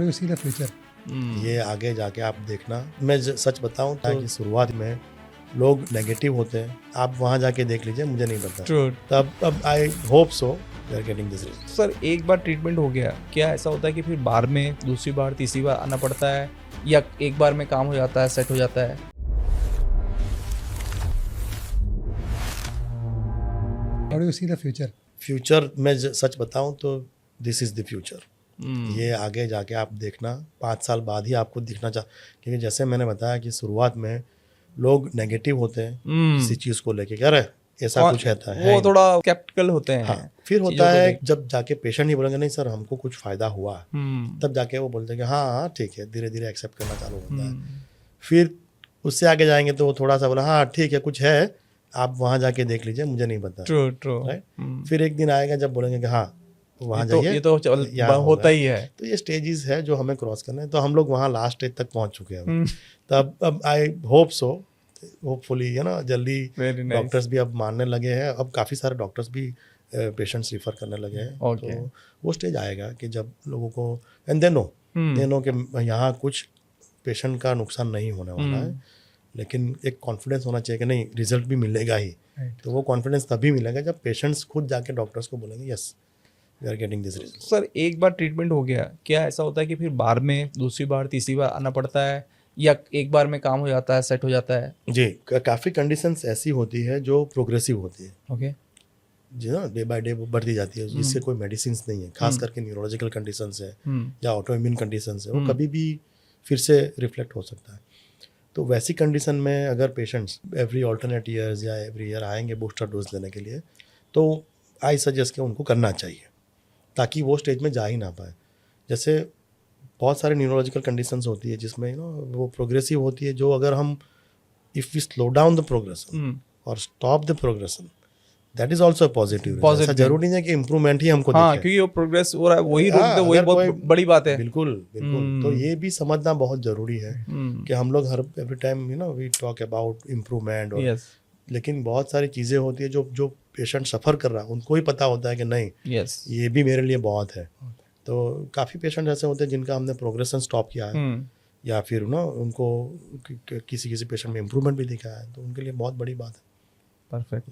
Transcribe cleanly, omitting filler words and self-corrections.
और you see the future. ये आगे जाके आप देखना। मैं सच बताऊं कि शुरुआत में लोग नेगेटिव होते हैं, आप वहां जाके देख लीजिए, मुझे नहीं पता। ट्रू। तब अब I hope so we are getting this result. Sir एक बार ट्रीटमेंट हो गया, क्या ऐसा होता है कि फिर बार में दूसरी बार तीसरी बार आना पड़ता है, या एक बार में काम हो जाता है, सेट हो जाता है? और you see the future. Future में सच बताऊं तो दिस इज द फ्यूचर। ये आगे जाके आप देखना, 5 साल बाद ही आपको दिखना क्योंकि जैसे मैंने बताया कि शुरुआत में लोग नेगेटिव होते हैं किसी चीज को लेके, क्या रहे ऐसा कुछ रहता है, वो थोड़ा स्केप्टिकल होते हैं। हाँ। फिर होता है जब जाके पेशेंट ही बोलेंगे नहीं सर हमको कुछ फायदा हुआ, तब जाके वो बोलते हैं कि हाँ हाँ ठीक है, धीरे धीरे एक्सेप्ट करना चालू होता है। फिर उससे आगे जाएंगे तो वो थोड़ा सा बोला हाँ ठीक है कुछ है, आप वहां जाके देख लीजिए, मुझे नहीं पता। True true. राइट। फिर एक दिन आएगा जब बोलेंगे कि हाँ वहां ये तो होता ही है। तो ये स्टेजेस है जो हमें क्रॉस करना है, तो हम लोग वहाँ लास्ट स्टेज तक पहुंच चुके हैं। तो अब आई होप सो, होपफुली है ना, जल्दी डॉक्टर्स भी अब मानने लगे हैं। अब काफ़ी सारे डॉक्टर्स भी पेशेंट्स रिफर करने लगे हैं। तो वो स्टेज आएगा कि जब लोगों को एंड दे नो कि यहाँ कुछ पेशेंट का नुकसान नहीं होने वाला है, लेकिन एक कॉन्फिडेंस होना चाहिए कि नहीं रिजल्ट भी मिलेगा ही। तो वो कॉन्फिडेंस तभी मिलेगा जब पेशेंट्स खुद जाके डॉक्टर्स को बोलेंगे yes we are getting this result. Sir एक बार ट्रीटमेंट हो गया, क्या ऐसा होता है कि फिर बार में दूसरी बार तीसरी बार आना पड़ता है, या एक बार में काम हो जाता है, सेट हो जाता है? जी, काफ़ी कंडीशंस ऐसी होती है जो प्रोग्रेसिव होती है। ओके जी ना, डे बाय डे बढ़ती जाती है, जिससे कोई मेडिसिन नहीं है। खास करके न्यूरोलॉजिकल कंडीशंस है या ऑटो इम्यून कंडीशंस है, वो कभी भी फिर से रिफ्लेक्ट हो सकता है। तो वैसी कंडीशन में अगर पेशेंट्स एवरी ऑल्टरनेट ईयर्स या एवरी ईयर आएंगे बूस्टर डोज लेने के लिए, तो आई सजेस्ट कि उनको करना चाहिए ताकि वो स्टेज में जा ही ना पाए। जैसे बहुत सारे न्यूरोलॉजिकल कंडीशंस होती है जिसमें वो प्रोग्रेसिव होती है, जो अगर हम if we slow down the progression और stop the progression, that is also positive. ऐसा जरूरी नहीं है कि इम्प्रूवमेंट ही हमको हाँ, दिखे। क्योंकि वो प्रोग्रेस हो रहा है वही रोक दे, वही बहुत बड़ी बात है। बिल्कुल बिल्कुल। तो ये भी समझना बहुत जरूरी है कि हम लोग हर every time we talk about improvement, और लेकिन बहुत सारी चीज़ें होती है जो पेशेंट सफ़र कर रहा है उनको ही पता होता है कि नहीं ये भी मेरे लिए बहुत है। तो काफ़ी पेशेंट ऐसे होते हैं जिनका हमने प्रोग्रेशन स्टॉप किया है, या फिर उनको किसी पेशेंट में इम्प्रूवमेंट भी दिखा है, तो उनके लिए बहुत बड़ी बात है। परफेक्ट।